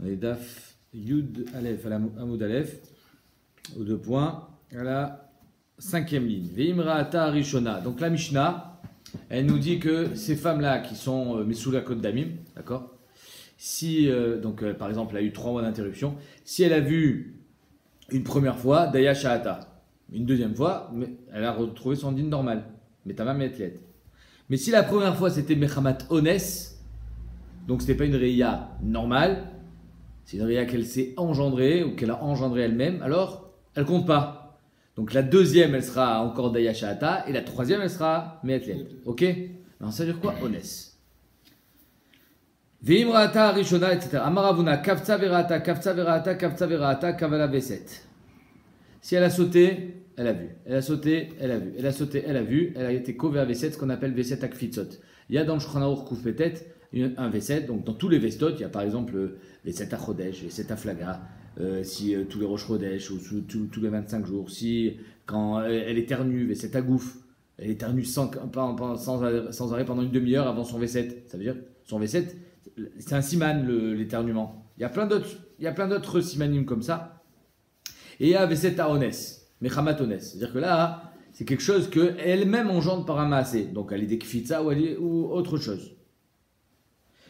On est Daf Yud Aleph, à la Hamoud Aleph, aux 2 points, à la 5e ligne. Veimra Ata Rishona. Donc la Mishnah, elle nous dit que ces femmes-là qui sont Mesoula Kod Damim, d'accord, si, par exemple, elle a eu 3 mois d'interruption, si elle a vu une première fois, Daya Shahata, une deuxième fois, elle a retrouvé son dîne normal, Metama Metlet. Mais si la première fois c'était Mechamat Ones, donc c'était pas une Reya normale, c'est une Reya qu'elle s'est engendrée ou qu'elle a engendrée elle-même, alors elle compte pas. Donc la deuxième elle sera encore Daya Shahata et la troisième elle sera Metlet. Ok? Alors ça veut dire quoi? Ones. Veimrata Rishona, etc. Amaravuna, Kafza Verata, Kafza Verata, Kafza Verata, Kavala Veset. Si elle a sauté, elle a vu. Elle a sauté, elle a vu. Elle a sauté, elle a vu. Elle a été kové à Veset, ce qu'on appelle Veset Akfitzot. Il y a dans le Shulchan Aruch Kuf peut-être un Veset, donc dans tous les Vestot, il y a par exemple Veset Achodesh, Veset Aflaga, tous les Rosh Chodesh, ou tous les 25 jours, si quand elle éternue, Veset Agouf, elle éternue sans arrêt pendant une demi-heure avant son Veset. Ça veut dire son Veset, c'est un siman l'éternuement. Il y a plein d'autres simanim comme ça. Et il y a Veset Aones, Mechamat Ones. C'est-à-dire que là, c'est quelque chose qu'elle-même engendre par un maasé. Donc elle est des kfitza ou autre chose.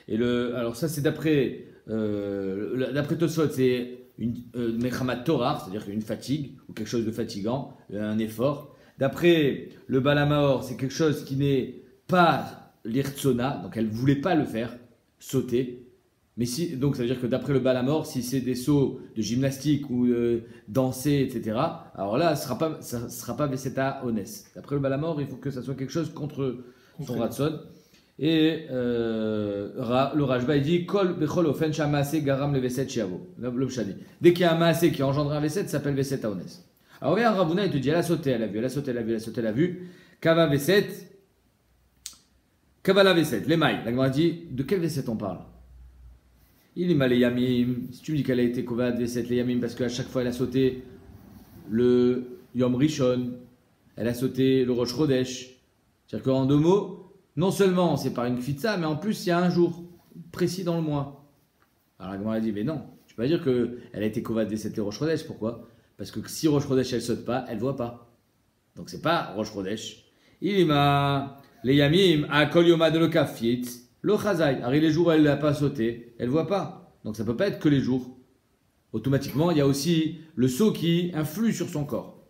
Et alors ça c'est d'après Tosfot, c'est une Mechamat Torah, c'est-à-dire une fatigue ou quelque chose de fatigant, un effort. D'après le Balamaor, c'est quelque chose qui n'est pas l'irtsona, donc elle ne voulait pas le faire, sauter. Mais donc ça veut dire que d'après le Balamor, si c'est des sauts de gymnastique ou danser, etc., alors là, ça sera pas Veseta Ones. D'après le Balamor, il faut que ça soit quelque chose contre son Ratson. Et le Rajba, il dit Kol Bechol Ofen Shamase Garam le Veset Shiavo. Dès qu'il y a un Maasé qui engendre un Veset, ça s'appelle Veseta Ones. Alors regarde, Ravuna, il te dit elle a sauté, elle a vu, elle a sauté, elle a vu, elle a sauté, elle a vu. Kava Veset, Kavala Veset, les mailles. La Gemara dit de quel Veset on parle? Il est mal les Yamim. Si tu me dis qu'elle a été Kovad Veset les Yamim parce qu'à chaque fois elle a sauté le Yom Rishon, elle a sauté le Rosh Chodesh. C'est-à-dire qu'en 2 mots, non seulement c'est par une Kfitza, mais en plus il y a un jour précis dans le mois. Alors la Gemara dit, mais non, tu peux pas dire qu'elle a été Kovad Veset les Rosh Chodesh. Pourquoi? Parce que si Rosh Chodesh elle saute pas, elle voit pas. Donc c'est pas Rosh Chodesh. Il est ma les Yamim à Kol Yoma de le Kafit. Le Chazai, les jours où elle n'a pas sauté, elle ne voit pas. Donc ça ne peut pas être que les jours. Automatiquement, il y a aussi le saut qui influe sur son corps.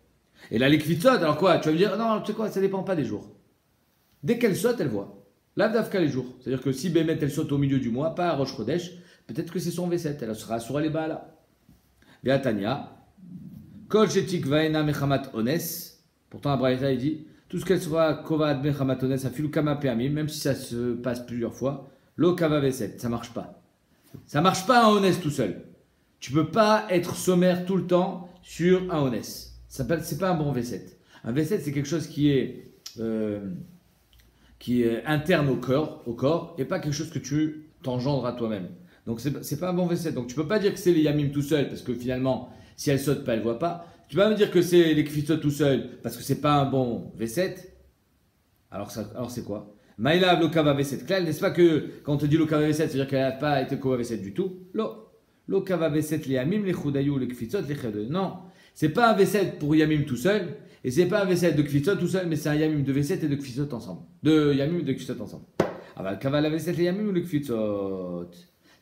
Et là, les kvitzot, alors quoi? Tu vas me dire, non, tu sais quoi, ça ne dépend pas des jours. Dès qu'elle saute, elle voit. L'Avdavka les jours. C'est-à-dire que si Bémet, elle saute au milieu du mois, pas à Rosh Chodesh, peut-être que c'est son V7, elle sera sur les Baala. Beatania, Kol Shetik Vaena Mechamat Ones. Pourtant, Abraïta, il dit, tout ce qu'elle soit kovad mechamatones, ça filu kama peamim, même si ça se passe plusieurs fois, lo kava veset, ça marche pas. Ça marche pas un honest tout seul. Tu peux pas être sommaire tout le temps sur un honest. C'est pas un bon V7. Un V7 c'est quelque chose qui est interne au corps et pas quelque chose que tu t'engendres à toi-même. Donc c'est pas un bon V7. Donc tu peux pas dire que c'est les yamim tout seul parce que finalement si elle saute pas elle voit pas. Tu vas me dire que c'est les kfitzot tout seul parce que c'est pas un bon V7. Alors c'est quoi? Maïla l'okava V7. Clair, n'est-ce pas que quand on te dit l'okava V7, c'est-à-dire qu'elle n'a pas été kova V7 du tout? L'okava V7 les yamim, les chudayou, les kfitzot, les chedeux. Non, c'est pas un V7 pour yamim tout seul et c'est pas un V7 de kfitzot tout seul, mais c'est un yamim de V7 et de kfitzot ensemble. De yamim et de kfitzot ensemble. Ah bah, kava la V7 les yamim ou les kfitzot?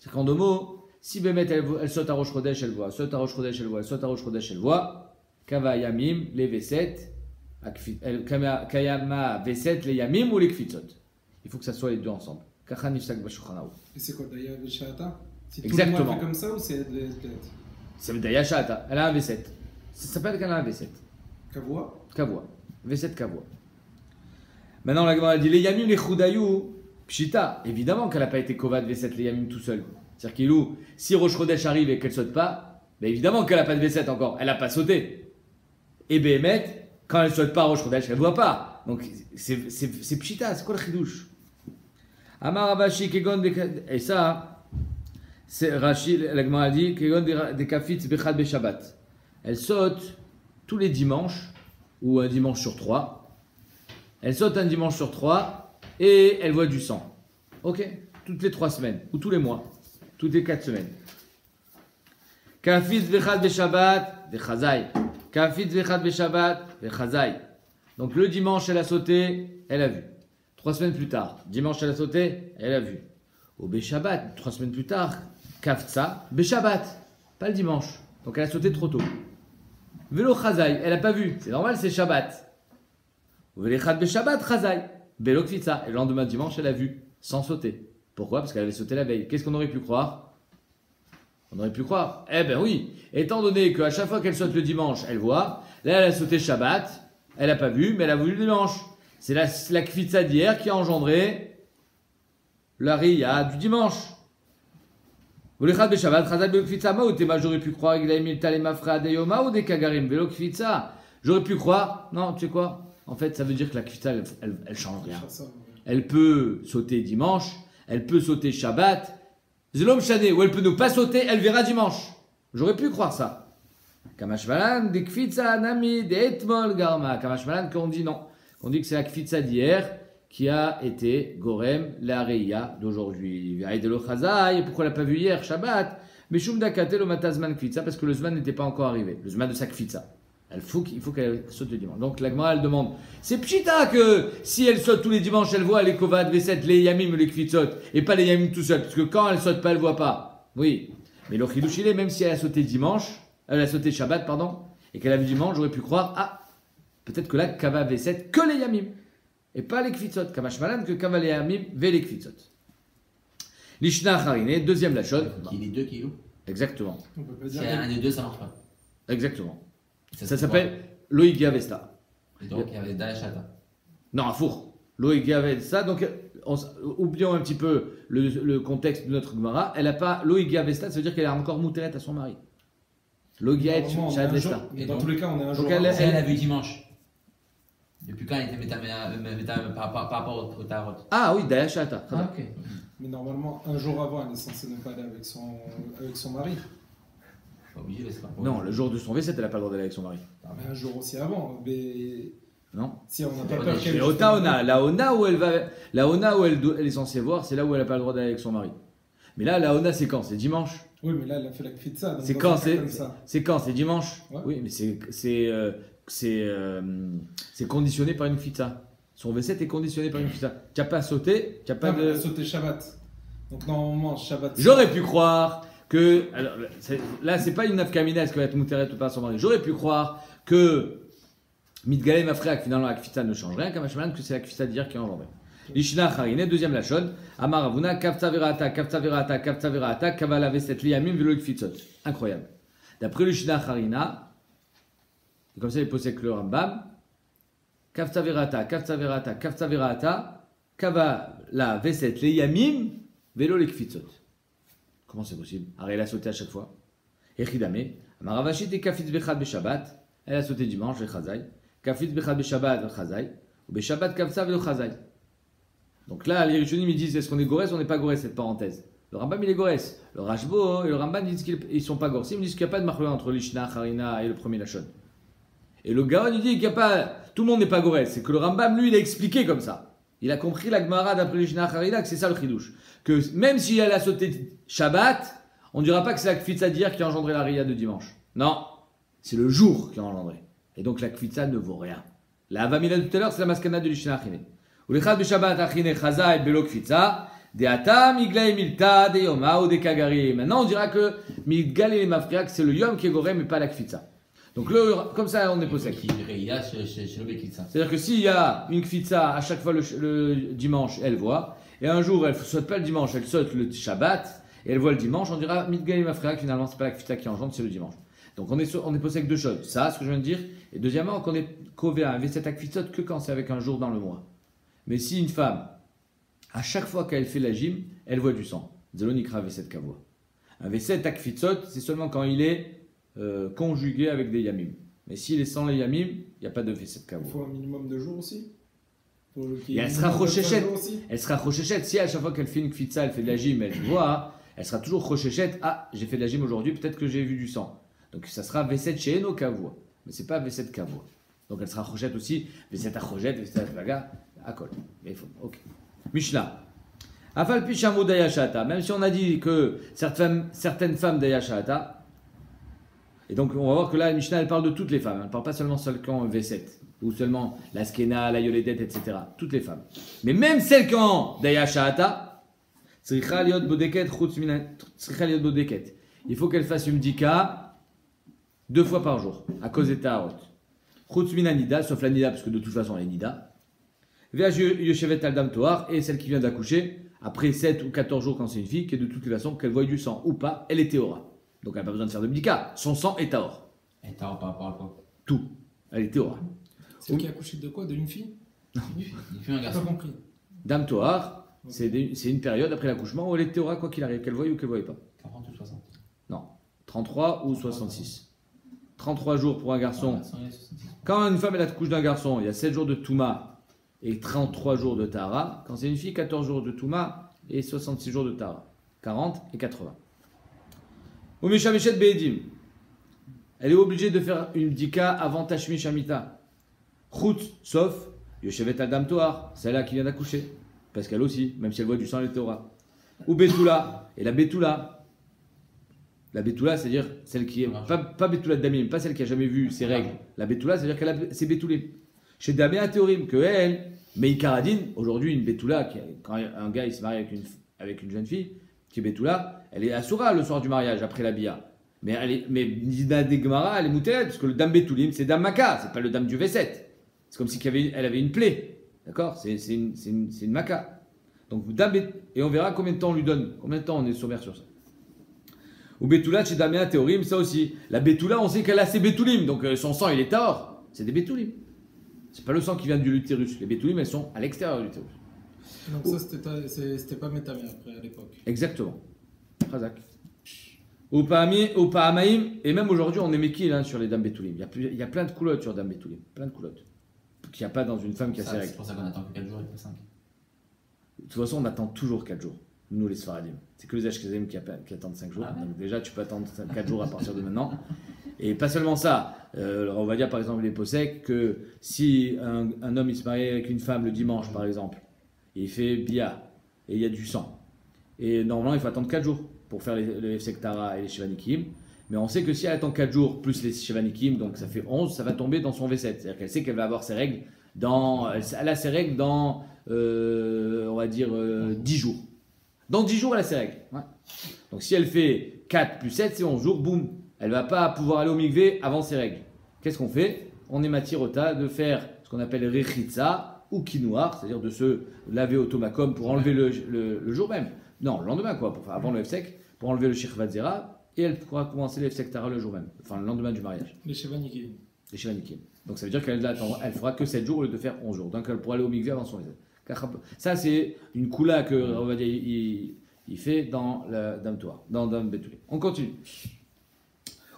C'est qu'en 2 mots, si Bémet elle saute à Rosh Chodesh, elle voit, saute à Rosh Chodesh, elle voit, saute à Rosh Chodesh, elle voit. Kava Yamim, les V7, Kayama V7, les Yamim ou les Kfitzot. Il faut que ça soit les deux ensemble. Kachan Yishak Bashukhanao. Et c'est quoi, Daya Shahata? Exactement. Tout le monde fait comme ça ou c'est C'est Daya Shahata. Elle a un V7. Ça s'appelle qu'elle a un V7. Kavua? Kavua. V7 Kavua. Maintenant, la Gemara dit les Yamim, les Chudayou, Pshita. Évidemment qu'elle n'a pas été Kovad V7, les Yamim tout seul. C'est-à-dire qu'il ou si Rosh Chodesh arrive et qu'elle saute pas, ben évidemment qu'elle n'a pas de V7 encore. Elle n'a pas sauté. Et Béhémet, quand elle ne saute pas Rosh Chodesh, elle ne voit pas. Donc c'est pshita, c'est quoi le chidouche? Amar Rabashi Kegon et ça, c'est Rashi, la Gemara dit Kegon des kafitz bechad beshabbat. Elle saute tous les dimanches, ou un dimanche sur 3. Elle saute un dimanche sur 3 et elle voit du sang. Ok? Toutes les 3 semaines, ou tous les mois, toutes les 4 semaines. Kafitz vechad beshabbat, vechazai. Kafitz vechad beshabbat, vechazai. Donc le dimanche, elle a sauté, elle a vu. 3 semaines plus tard, dimanche, elle a sauté, elle a vu. Au Beshabbat, 3 semaines plus tard, Kafza, Beshabbat, pas le dimanche. Donc elle a sauté trop tôt. Velo Chazai, elle n'a pas vu, c'est normal, c'est Shabbat. Velechad Beshabbat, Chazai, Belo Kfitza. Et le lendemain dimanche, elle a vu, sans sauter. Pourquoi? Parce qu'elle avait sauté la veille. Qu'est-ce qu'on aurait pu croire? On aurait pu croire. Eh ben oui, étant donné qu'à chaque fois qu'elle saute le dimanche, elle voit. Là, elle a sauté Shabbat, elle n'a pas vu, mais elle a vu le dimanche. C'est la Kfitza d'hier qui a engendré la Riya du dimanche. J'aurais pu croire qu'il a mis le Talemafra Deyoma ou des Kagarim, Velo Kfitza. J'aurais pu croire, non, tu sais quoi? En fait, ça veut dire que la Kfitza, elle change rien. Elle peut sauter dimanche, elle peut sauter Shabbat, Zlom Shane, ou elle peut ne pas sauter, elle verra dimanche. J'aurais pu croire ça. Kamashmalan, des Kfitza, Nami, des Etmol, Garma. Kamashmalan, qu'on dit non. On dit que c'est la Kfitza d'hier qui a été Gorem, la Reya d'aujourd'hui. Et pourquoi elle n'a pas vu hier, Shabbat? Mais Shumdakate le Matazman Kfitza, parce que le Zman n'était pas encore arrivé, le Zman de sa Kfitza. Il faut qu'elle saute le dimanche. Donc la Gemara, elle demande, c'est Pshita que si elle saute tous les dimanches, elle voit les Kovad, Veset, les Yamim, les Kfitzot, et pas les Yamim tout seul, parce que quand elle saute pas, elle voit pas. Oui. Mais le Chidushile, même si elle a sauté dimanche, elle a sauté Shabbat, pardon, et qu'elle a vu dimanche, j'aurais pu croire, ah, peut-être que là, Kava Veset, que les Yamim. Et pas les Kfitzot. Kamashmalan que Kava les Yamim, ve les Kfitzot. Lishna Harine, deuxième Lachon. Les deux kilos. Exactement. On peut pas Si dire. un des deux, ça marche pas. Exactement. Ça s'appelle Loïgia Vesta. Et donc, il y avait Daeshata. Non, un four. Loïgia Vesta. Donc, oublions un petit peu le contexte de notre Gemara. Elle n'a pas Loïgia Vesta, ça veut dire qu'elle a encore Mouteret à son mari. Loïgia et Normalement, on est Shad un jour- Vesta. Dans tous les cas, on est un jour. Donc elle- avant. Si elle a vu dimanche. Depuis quand elle était par rapport au tarot? Ah oui, Dayashata. Ah, ok. Mais normalement, un jour avant, elle est censée ne pas aller avec son mari. Pas obligé, c'est pas Non, le jour de son V7, elle n'a pas le droit d'aller avec son mari. Mais un jour aussi avant. Mais Non. si on n'a pas Mais peur qu'elle. Mais au Taona, la Ona où elle va, la Ona où elle est censée voir, c'est là où elle n'a pas le droit d'aller avec son mari. Mais là, la Ona, c'est quand? C'est dimanche. Oui, mais là, elle a fait la Kfitza. donc C'est dans quand? un cas comme ça. C'est quand? C'est dimanche. Ouais. Oui, mais c'est conditionné par une Kfitza. Son V7 est conditionné par une Kfitza. Tu n'as pas sauté, tu n'as pas Non, mais elle a de. sauté Shabbat. Donc normalement, Shabbat. J'aurais pu croire que. Alors, là, c'est pas une nafkamina, est-ce qu'elle va être mouteret ou pas à son mari. J'aurais pu croire que Midgalem Afreak, finalement, la Kfitza ne change rien, Kamashmalan, que c'est la Kfitza d'hier qui a engendré. Lishna Harine, deuxième Lachon, Amar Avuna, Kafta Verata, Kafta Verata, Kafta Verata, Kavala Veset Liamim, Velo Kfitzot. Incroyable. D'après Lishna Harina, et comme ça il possède le Rambam, Kafta Verata, Kafta Verata, Kafta Verata, Kavala Veset Liamim, Velo Kfitzot. Comment c'est possible? Alors elle a sauté à chaque fois. Echidame, Amar Avashit et Kafitz Bechad Beshabbat, elle a sauté dimanche, Chazai. Kafitz Bechad Beshabbat, Chazai. Ou Beshabbat Kafsa Velo Chazai. Donc là, les Rishonim ils disent est-ce qu'on est Gorès ou on n'est pas Gorès, cette parenthèse. Le Rambam il est Gorès. Le Rashbo et le Rambam disent qu'ils ne sont pas Gorès. Ils me disent qu'il n'y a pas de marque entre l'Ishna, Harina et le premier Lachon. Et le Gaon il dit qu'il n'y a pas. Tout le monde n'est pas Gorès. C'est que le Rambam lui il a expliqué comme ça. Il a compris la Gemara d'après l'Ishna, Harina que c'est ça le Chidouche. Que même si elle a sauté Shabbat, on ne dira pas que c'est la Kfitza d'hier qui a engendré la Riya de dimanche. Non, c'est le jour qui a engendré. Et donc la Kfitza ne vaut rien. La Avamina de tout à l'heure c'est la Maskana de l'Ishna, Harina. Maintenant on dira que Midgal et Mafriak c'est le Yom qui est Gorem mais pas la Kfitza. Donc comme ça on est possède. Qui Reya chez le Bekitsa. C'est-à-dire que s'il y a une Kfitza à chaque fois le dimanche elle voit, et un jour elle ne saute pas le dimanche, elle saute le Shabbat, et elle voit le dimanche, on dira Midgal et Mafriak finalement c'est pas la Kfitza qui engendre, c'est le dimanche. Donc on est possède deux choses, ça ce que je viens de dire, et deuxièmement qu'on est Kové un V7 à Kfitzot que quand c'est avec un jour dans le mois. Mais si une femme, à chaque fois qu'elle fait la gym, elle voit du sang. Zelonikra V7 Kavua. Un V7 Akfitzot, c'est seulement quand il est conjugué avec des yamim. Mais s'il est sans les yamim, il n'y a pas de V7 Il Kavua. faut un minimum de jours aussi. Et elle sera rochechette. Elle sera rochechette. Si à chaque fois qu'elle fait une kfitza, elle fait de la gym, elle voit, elle sera toujours rochechette. Ah, j'ai fait de la gym aujourd'hui, peut-être que j'ai vu du sang. Donc ça sera V7 chez Eno Kavua. Mais c'est pas V7 Kavua. Donc elle sera rochette aussi. V7 à rochette, V7 à vaga. Akol. Mais il faut. Ok. Mishnah. Afal Pishamou Dayashata. Même si on a dit que certaines femmes Dayashata, Et donc, on va voir que là, la Mishnah, elle parle de toutes les femmes. Elle ne parle pas seulement celles qui ont V7, ou seulement la skena, la yoledet, etc. Toutes les femmes. Mais même celles qui ont daya shahata, tzricha liot bodeket, tzricha liot bodeket. Il faut qu'elle fasse une bdika 2 fois par jour, à cause des taharot. Chutz mina nida, sauf la nida, parce que de toute façon, elle est nida. Vea yoshevet al dam toar, et celle qui vient d'accoucher, après 7 ou 14 jours quand c'est une fille, qui est de toute façon, qu'elle voie du sang ou pas, elle est théora. Donc elle n'a pas besoin de faire de bdika. Son sang est taor. Et t'as par rapport à quoi? Tout. Elle est théora. C'est qui a accouché de quoi? D'une fille? Il fait un J'ai pas garçon. compris. Dame toar, c'est une période après l'accouchement où elle est théora quoi qu'il arrive, qu'elle voie ou qu'elle ne voie pas. 40 ou 60. Non. 33 ou 66. 33 jours pour un garçon. Ah, 170. Quand une femme elle accouche d'un garçon, il y a 7 jours de Touma et 33 jours de Tahara. Quand c'est une fille, 14 jours de Touma et 66 jours de Tahara. 40 et 80. Ou Mishameshet Be'edim. Elle est obligée de faire une bdika avant Tashmish Amita. Chutz, sauf Yoshevet Adam Toar, celle-là qui vient d'accoucher. Parce qu'elle aussi, même si elle voit du sang, elle est Torah. Ou Betula. Et la Betula. La Betula, c'est-à-dire celle qui est. Pas Betula de Damim, pas celle qui a jamais vu ses règles. La Betula, c'est-à-dire qu'elle a c'est Betoulim. Chez Damé Théorim, que elle, Meikaradine, aujourd'hui, une Betula, quand un gars il se marie avec une jeune fille, qui est Betula, elle est Asura le soir du mariage, après la Bia. Mais Nida de Gemara, elle est moutelle, parce que le Dame Betoulim, c'est Dame Maka, c'est pas le Dame du V7. C'est comme si elle avait une plaie. D'accord? C'est une Maka. Donc, et on verra combien de temps on lui donne. Combien de temps on est sommaire sur ça. Ou Betula, chez Damien Théorim, ça aussi. La Betula, on sait qu'elle a ses Betoulim, donc son sang, il est Tahor. C'est des Betoulim. C'est pas le sang qui vient de l'utérus. Les Betoulim, elles sont à l'extérieur de l'utérus. Donc ça, c'était pas métamé après, à l'époque. Exactement. Khazak. Ou Pa'amaim, et même aujourd'hui, on est méquille sur les dames Betoulim. Il y a plein de coulottes sur dames Betoulim. Plein de coulottes. Qu'il n'y a pas dans une femme qui a ses règles. C'est pour ça qu'on attend que 4 jours et pas 5. De toute façon, on attend toujours 4 jours. Nous, les Sfaradim. C'est que les Ashkenazim qui attendent 5 jours. Ah ouais. Donc déjà, tu peux attendre 4 jours à partir de maintenant. Et pas seulement ça. On va dire par exemple les Posek que si un homme il se marie avec une femme le dimanche, par exemple, et il fait Bia, et il y a du sang. Et normalement, il faut attendre 4 jours pour faire les Sektara et les Shivanikim. Mais on sait que si elle attend 4 jours plus les Shivanikim, donc ça fait 11, ça va tomber dans son V7. C'est-à-dire qu'elle sait qu'elle va avoir ses règles elle a ses règles dans, on va dire, 10 jours. Dans 10 jours, elle a ses règles. Ouais. Donc si elle fait 4 plus 7, c'est 11 jours, boum. Elle ne va pas pouvoir aller au mikvé avant ses règles. Qu'est-ce qu'on fait? On est matirota de faire ce qu'on appelle rechitza ou quinoir, c'est-à-dire de se laver au tomakom pour enlever le jour même. Non, le lendemain, quoi, avant le F-sec, pour enlever le shirvat zera, et elle pourra commencer le F-sec tara le jour même, enfin le lendemain du mariage. Les Shevanikim. Les shivanikim. Donc ça veut dire qu'elle fera que 7 jours au lieu de faire 11 jours. Donc elle pourra aller au mikvé avant son F-sec. Ça, c'est une koula que, on va dire, il fait dans la Dame Toa, dans Dame Betoulim. On continue.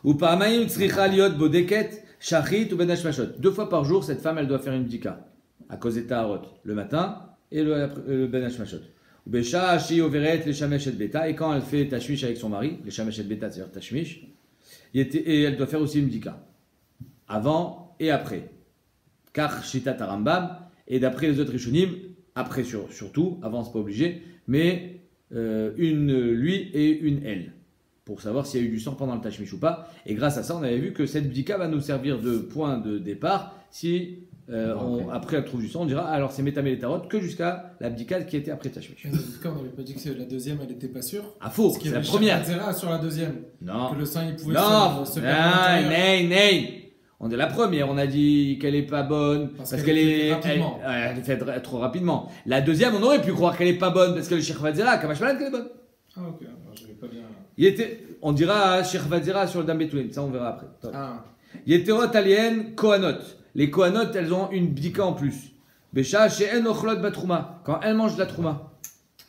Ou Pa'amaim tzricha liot bodeket shachit ou ben hashmashot. 2 fois par jour, cette femme, elle doit faire une bdika. À cause des taharot, le matin et le ben hashmashot. Ou besha shi overet les shamesh et beta. Et quand elle fait tashmish avec son mari, les shamesh et beta, c'est-à-dire tashmish, et elle doit faire aussi une bdika. Avant et après. Car shitat arambam, et d'après les autres rishonim, après surtout, avant c'est pas obligé, mais une lui et une elle. Pour savoir s'il y a eu du sang pendant le tashmish ou pas. Et grâce à ça, on avait vu que cette bdika va nous servir de point de départ. Si après elle trouve du sang, on dira alors c'est métamé les tarot que jusqu'à la bdika qui était après le tashmish. Mais dans ce cas, on n'avait pas dit que la deuxième, elle n'était pas sûre. Ah faux, Parce qu'il c'est y la avait première. Zera sur la deuxième. Non. Que le sang, il pouvait Non, se perdre à l'intérieur. nay. On est la première, on a dit qu'elle est pas bonne parce qu'elle est rapidement. elle est faite trop rapidement. La deuxième, on aurait pu croire qu'elle est pas bonne parce que le shirvat zera, Kamash Malad, qu'elle est bonne. Ah ok, alors je n'avais pas bien... On dira shirvat zera sur le dam betoulim, ça on verra après. Ah, Yeterot alien kohanot. Les kohanot, elles ont une bdika en plus. Besha she'en ochlot batrouma. Quand elles mangent de la trouma.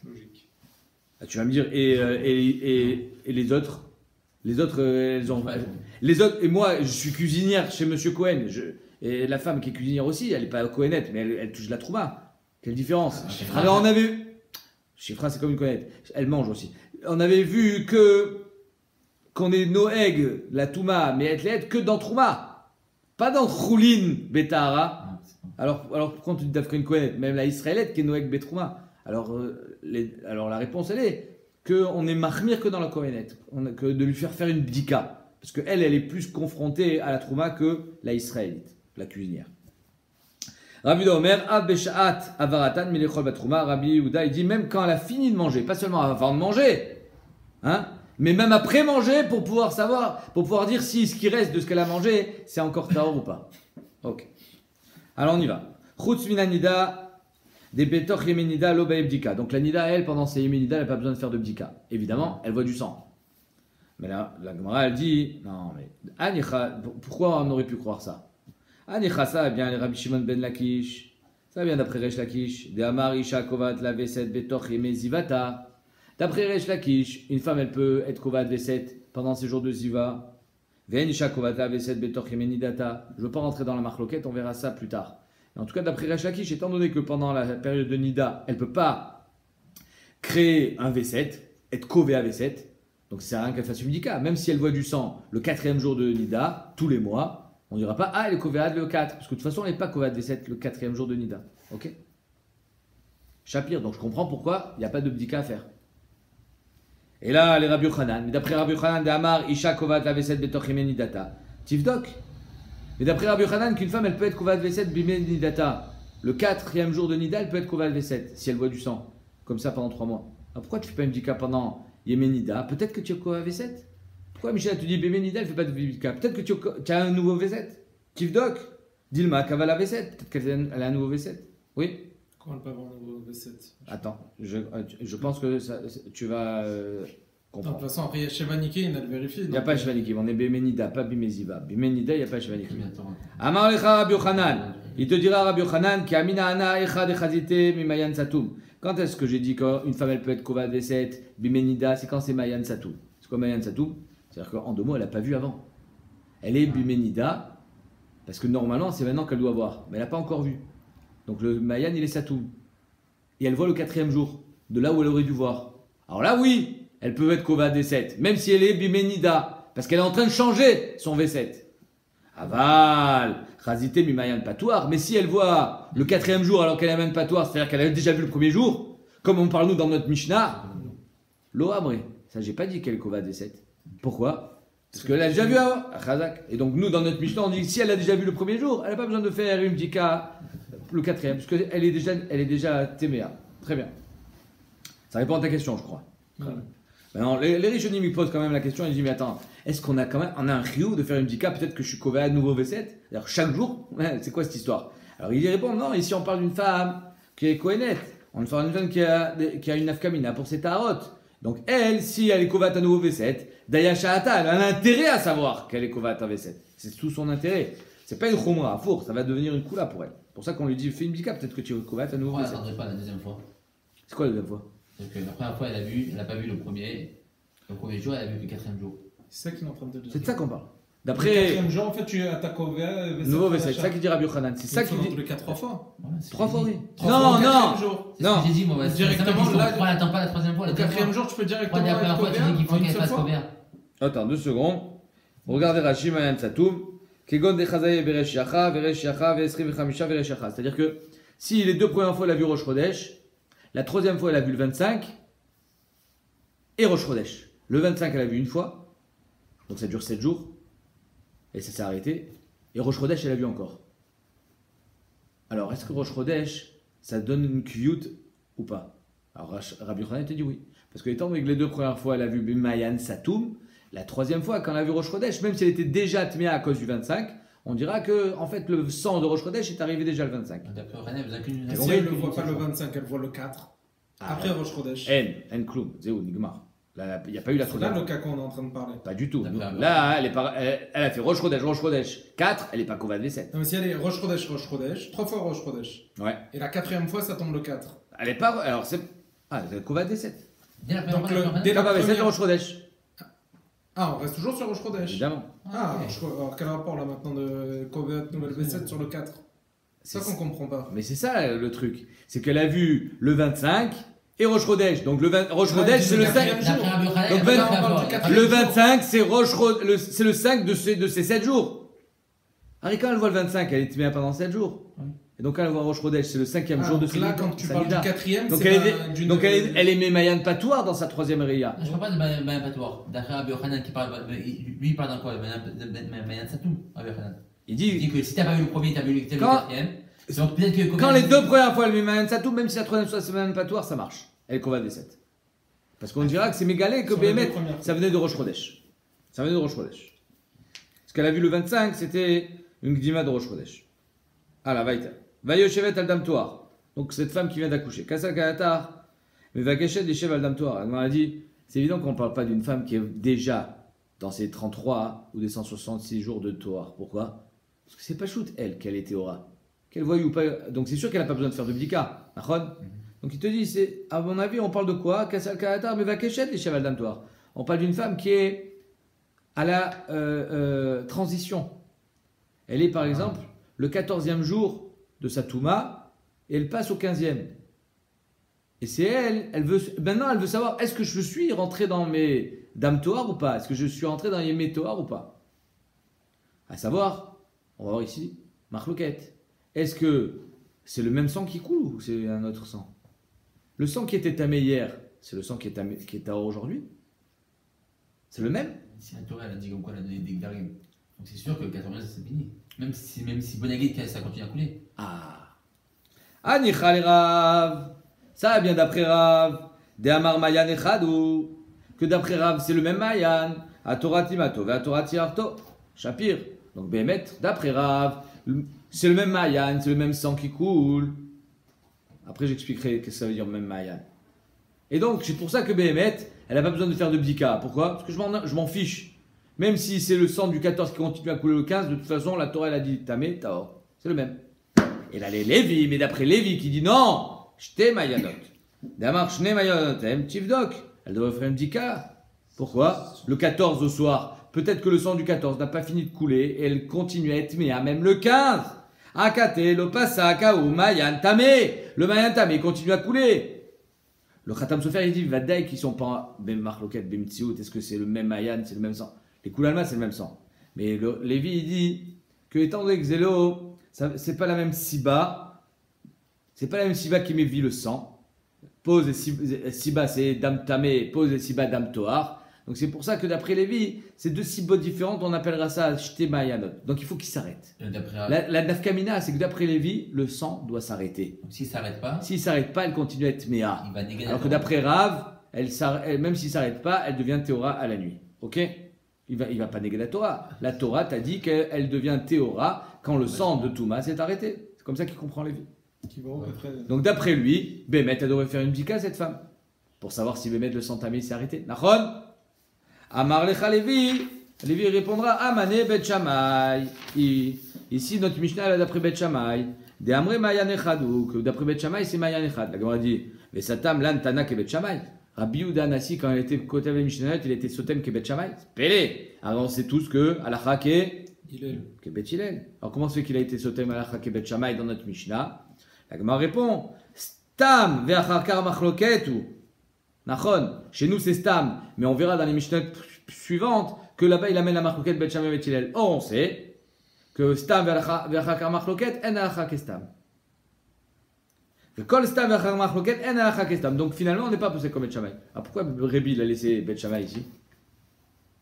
logique. Ah, tu vas me dire et les autres. Les autres, elles ont. Les autres, et moi, je suis cuisinière chez Monsieur Cohen. Et la femme qui est cuisinière aussi, elle n'est pas Cohenette, mais elle touche de la trouma. Quelle différence? Alors on a vu. Chifra, c'est comme une Cohenette. Elle mange aussi. On avait vu qu'on est Noeg, la Touma, mais elle que dans Trouma. Pas dans Choulin, Betahara. Alors pourquoi tu dis d'Afrique Cohenette? Même la Israélite qui est Noeg, Betrouma. Alors la réponse, elle est qu'on est mahmir que dans la Cohenette. Que de lui faire une bdika. Parce qu'elle, elle est plus confrontée à la trouma que la israélite, la cuisinière. Rabbi Yehuda Omer, Av Beshaat Avaratan Milechol Batrouma. Rabbi Yehuda, il dit même quand elle a fini de manger, pas seulement avant de manger, hein, mais même après manger pour pouvoir savoir, pour pouvoir dire si ce qui reste de ce qu'elle a mangé, c'est encore tahor ou pas. Ok. Alors on y va. Chutz mina nida, des betoch yemenida lo bdika. Donc la nida, elle, pendant ses yemenida, elle n'a pas besoin de faire de bdika. Évidemment, elle voit du sang. Mais là, la Gemara, elle dit, non, mais Anicha, pourquoi on aurait pu croire ça? Anicha, ça vient les Rabbi Shimon ben Lakish, ça vient d'après Resh Lakish, de Amar Isha Kovat la Veset betoch yemezivata. D'après Resh Lakish, une femme, elle peut être Kovat Veset pendant ses jours de Ziva. Ven Isha Kovat la Veset betoch yemenidata. Je ne veux pas rentrer dans la marloquette, on verra ça plus tard. En tout cas, d'après Resh Lakish, étant donné que pendant la période de Nida, elle ne peut pas créer un V7, être kové à V7, donc ça sert à rien qu'elle fasse une Bdika. Même si elle voit du sang le 4e jour de Nida, tous les mois, on ne dira pas, ah, elle est kové à le 4, parce que de toute façon, elle n'est pas kové à V7 le 4e jour de Nida. Ok? Shapir, donc je comprends pourquoi il n'y a pas de Bdika à faire. Et là, les Rabbi Yochanan, mais d'après Rabbi Yochanan de Amar, Isha kovat la V7 betoch yemenidata. Tivdok. Mais d'après Rabbi Yochanan, qu'une femme, elle peut être Kovat V7 Bimenidata. Le 4e jour de Nida, elle peut être Kovat V7, si elle boit du sang. Comme ça pendant 3 mois. Alors pourquoi tu fais pas une Bdika pendant Yemenida? Peut-être que tu as Kovat V7. Pourquoi Michel, tu dis Bimenida, elle fait pas de Bdika? Peut-être que tu as un nouveau V7. Tivdok. Dilma, Kavala V7. Peut-être qu'elle a un nouveau V7. Oui? Comment elle peut avoir un nouveau V7? Attends, je pense que ça, tu vas De comprendre. toute façon, après, il y a Shevaniki, il a vérifié. Il n'y a pas Shvaniki, on est Bimenida, pas Bimeziva. Bimenida, il n'y a pas Shvaniki. Combien de temps? Amar lecha Rabbi Yochanan. Il te dira Rabbi Yochanan qui amina ana echad echazite mimayan satum. Quand est-ce que j'ai dit qu'une femme elle peut être kovat V7, bimenida, c'est quand c'est mayan satum. C'est quoi mayan satum? C'est-à-dire qu'en 2 mots elle n'a pas vu avant. Elle est bimenida parce que normalement c'est maintenant qu'elle doit voir, mais elle n'a pas encore vu. Donc le mayan il est satum. Et elle voit le 4e jour, de là où elle aurait dû voir. Alors là oui, elle peut être kovat V7, même si elle est bimenida, parce qu'elle est en train de changer son V7. Aval, Chazité Mimayan Patouar, mais si elle voit le 4e jour alors qu'elle a même Patouar, c'est-à-dire qu'elle a déjà vu le 1er jour, comme on parle nous dans notre Mishnah, Lo Abré, ça j'ai pas dit qu'elle est Kovat V7. Pourquoi? Parce qu'elle a déjà vu avant, Chazak. Et donc nous dans notre Mishnah on dit que si elle a déjà vu le 1er jour, elle n'a pas besoin de faire une Bdika le 4e, parce qu'elle est déjà Téméa. Très bien. Ça répond à ta question je crois. Maintenant, les Rishonim ils posent quand même la question, ils disent mais attends, est-ce qu'on a quand même un chiyuv de faire une bdika, peut-être que je suis kové à nouveau V7, c'est-à-dire chaque jour, ouais, c'est quoi cette histoire? Alors il y répond non, ici on parle d'une femme qui est kohénet, on parle d'une femme qui a une nafkamina pour ses tarot. Donc elle, si elle est kovat à nouveau V7, Daya Shahata, elle a un intérêt à savoir qu'elle est kovat à V7, c'est tout son intérêt. C'est pas une chumra à four, ça va devenir une kula pour elle. C'est pour ça qu'on lui dit fais une bdika, peut-être que tu es kovat à nouveau Pourquoi elle V7. n'attendrait pas la deuxième fois? C'est quoi la deuxième fois? Donc la première fois, elle n'a pas vu le premier jour, elle a vu le 4e jour. C'est ça qu'il est en train de dire. C'est de ça qu'on parle. Le D'après 4e jour, en fait, tu as ta Kové. nouveau V7, c'est ça qu'il dit Rabbi Yochanan, c'est ça qu'il dit. Tous les 4 fois. Voilà, c'est 3 ce fois que oui. j'ai dit. Trois Non, fois au non. 4e jour. C'est ce Non. que j'ai dit, moi. Directement, là, Pourquoi elle n'attend pas la 3e fois? Le 4e jour, tu peux directement La première être fois, tu dis qu'il faut Kové qu'elle fasse combien? Attends, 2 secondes. Regardez Rashi, Mayan Satoum. Kegon de Chazaye Bereshiacha, Vereshiacha, Vesri Vechamisha, Vereshiacha. C'est-à-dire que si les 2 premières fois elle a vu Rosh Chodesh, la 3e fois elle a vu le 25 et Rosh Chodesh. Le 25 elle a vu une fois, donc ça dure 7 jours, et ça s'est arrêté. Et Rosh Chodesh elle a vu encore. Alors est-ce que Rosh Chodesh ça donne une kiyut ou pas? Alors Rabbi Yochanan te dit oui. Parce que étant donné que les 2 premières fois elle a vu Bimayan Satoum, la 3e fois, quand elle a vu Rosh Chodesh, même si elle était déjà tmia à cause du 25, on dira que en fait, le sang de Rosh Chodesh est arrivé déjà le 25. D'accord, René, vous avez qu'une. Si elle ne voit pas le 25, elle voit le 4. Après Rosh Chodesh. En Kloum, Zéou, Nigmar. Là, il n'y a pas eu la C'est là 3e. le cas qu'on est en train de parler. Pas du tout. D'accord. Là, elle a fait Rosh Chodesh 4, elle n'est pas Kovad V7. Non, mais si elle est Rosh Chodesh, 3 fois Rosh Chodesh. Ouais. Et la 4e fois, ça tombe le 4. Elle n'est pas. Alors, c'est. Ah, c'est Kovad V7. Dès la première Donc, fois, le- René. dès la Kovad V7, première- Rosh Chodesh. Ah, on reste toujours sur Rosh Chodesh. Évidemment. Ah, ouais. alors quel rapport là maintenant de Kovet nouvelle V7 sur le 4? C'est ça qu'on comprend pas. Mais c'est ça le truc. C'est qu'elle a vu le 25 et Rosh Chodesh. Donc, Rosh Ouais, Chodesh, c'est c'est le le 5. quatrième D'après Rabbi Yochanan, Donc, elle a ben, pas on parle la du fois. quatrième. Le 25, c'est le 5 de ces 7 jours. Harry, quand elle voit le 25, elle est tmea pendant 7 jours. Et donc, quand elle voit Rosh Chodesh, c'est le 5e jour de donc là, quand tu parles du 4e, donc, c'est elle est Mémayan Patoir dans sa 3e Réa. Je ne parle pas de Mayan Patoir. D'après Rabbi Yochanan, lui, il parle dans quoi? Mayan Satoum, Rabbi Yochanan. Il dit que si tu n'as pas vu le premier, tu as vu le 4e. Donc peut-être que quand les 2 premières fois, elle met Mayan Satoum, même si la 3e fois c'est Mayan Patoir, ça marche. Elle Kova des 7. Parce qu'on dira que c'est mégalé que Béhémet, ça venait de Rosh Chodesh. Ça venait de Rosh Chodesh. Ce qu'elle a vu le 25, c'était une Gdima de Rosh Chodesh. Ah la Vaïta. Vayoshevet al Damtoar. Donc cette femme qui vient d'accoucher. Kassal Kalatar. Mais Vakeshet Deshev al Damtoar. Elle m'a dit, c'est évident qu'on ne parle pas d'une femme qui est déjà dans ses 33 ou des 166 jours de Toar. Pourquoi? Parce que c'est pas shoot, elle, qu'elle est Théora. Qu'elle voie ou pas. Donc c'est sûr qu'elle n'a pas besoin de faire de Bdika. Donc il te dit, c'est, à mon avis, on parle de quoi? Kassal Kalatar, mais Vakeshet Deshev al Damtoar. On parle d'une femme qui est à la transition. Elle est par exemple le 14e jour de sa Touma, et elle passe au 15e. Et c'est maintenant elle veut savoir, est-ce que je suis rentré dans mes Dam Toar ou pas? Est-ce que je suis rentré dans les Yemé Toar ou pas? À savoir, on va voir ici, Marloquette. Est-ce que c'est le même sang qui coule ou c'est un autre sang? Le sang qui était tamé hier, c'est le sang qui est tahor aujourd'hui? C'est le même? Si la Torah elle a dit comme quoi elle a donné des Gdarim. Donc c'est sûr que le 14e c'est fini. Même si Bonagit ça continue à couler. Ah. Anichal Rav. Ça vient d'après Rav. De Amar Mayan Echadou. Que d'après Rav, c'est le même Mayan. A Torah Timato, a Torah Tiarto. Shapir. Donc Béhémet, d'après Rav, c'est le même Mayan, c'est le même sang qui coule. Après, j'expliquerai ce que ça veut dire même Mayan. Et donc, c'est pour ça que Béhémet, elle n'a pas besoin de faire de bdika. Pourquoi? Parce que je m'en fiche. Même si c'est le sang du 14 qui continue à couler le 15, de toute façon, la Torah, elle a dit Tamé, Taor. C'est le même. Et là, les Lévi, mais d'après Lévi qui dit non, Shte Mayanot. Damar Shne Mayanotem, Tivdok. Elle devrait faire une bdika. Pourquoi? Le 14 au soir. Peut-être que le sang du 14 n'a pas fini de couler et elle continue à être méa, même le 15. Akate, lo pasaka ou Mayan Tamé. Le Mayan Tamé continue à couler. Le Khatam Sofer, il dit Vadaï qui sont pas Bem Marloket, Bem Tsiout. Est-ce que c'est le même Mayan, c'est le même sang? Les Koulalma, c'est le même sang. Mais Lévi, il dit que étant donné que Zélo, c'est pas la même Siba, c'est pas la même Siba qui m'évit le sang. Pose et Siba, c'est Dam Tamé, pose et Siba, Dam Toar. Donc c'est pour ça que d'après Lévi, c'est 2 Sibot différentes, on appellera ça Shte Mayanot. Donc il faut qu'il s'arrête. La Nafkamina, c'est que d'après Lévi, le sang doit s'arrêter. S'il s'arrête pas, elle continue à être Méa. Alors que d'après Rav, même s'il s'arrête pas, elle devient Théora à la nuit. Ok? Il va pas néger la Torah. La Torah t'a dit qu'elle devient Théora quand le sang de Touma s'est arrêté. C'est comme ça qu'il comprend Lévi. Donc d'après lui, Bémet, elle devrait faire une bdika cette femme. Pour savoir si Bémet le sang tamé s'est arrêté. Nachon? Amar lecha Lévi. Lévi répondra Amane Bet Shammai. Ici notre Mishnah est d'après Bet Shammai. De Amre Mayan Echadou. Que d'après Bet Shammai c'est Mayan Echad. La Gemara dit Vesatam lan Tana ke Bet Shammai. Rabbi Yehuda Nassi, quand il était côté avec Mishnah, il était Sotem ke Bet Shammai. Pélé. Alors on sait tous que Alacha ke Bet Hillel. Alors comment se fait qu'il a été Sotem Alacha ke Bet Shammai dans notre Mishnah? La Gemara répond Stam ve'acharkar machloketu. Nachon. Chez nous c'est Stam, mais on verra dans les Mishnah suivantes que là-bas il amène la machloket Bet Shammai Bet Hillel. Or on sait que Stam ve'acharkar machloket en alacha ke Stam. Donc finalement, on n'est pas poussé comme Bet Shammai. Ah, pourquoi Rébi il a laissé Bet Shammai ici?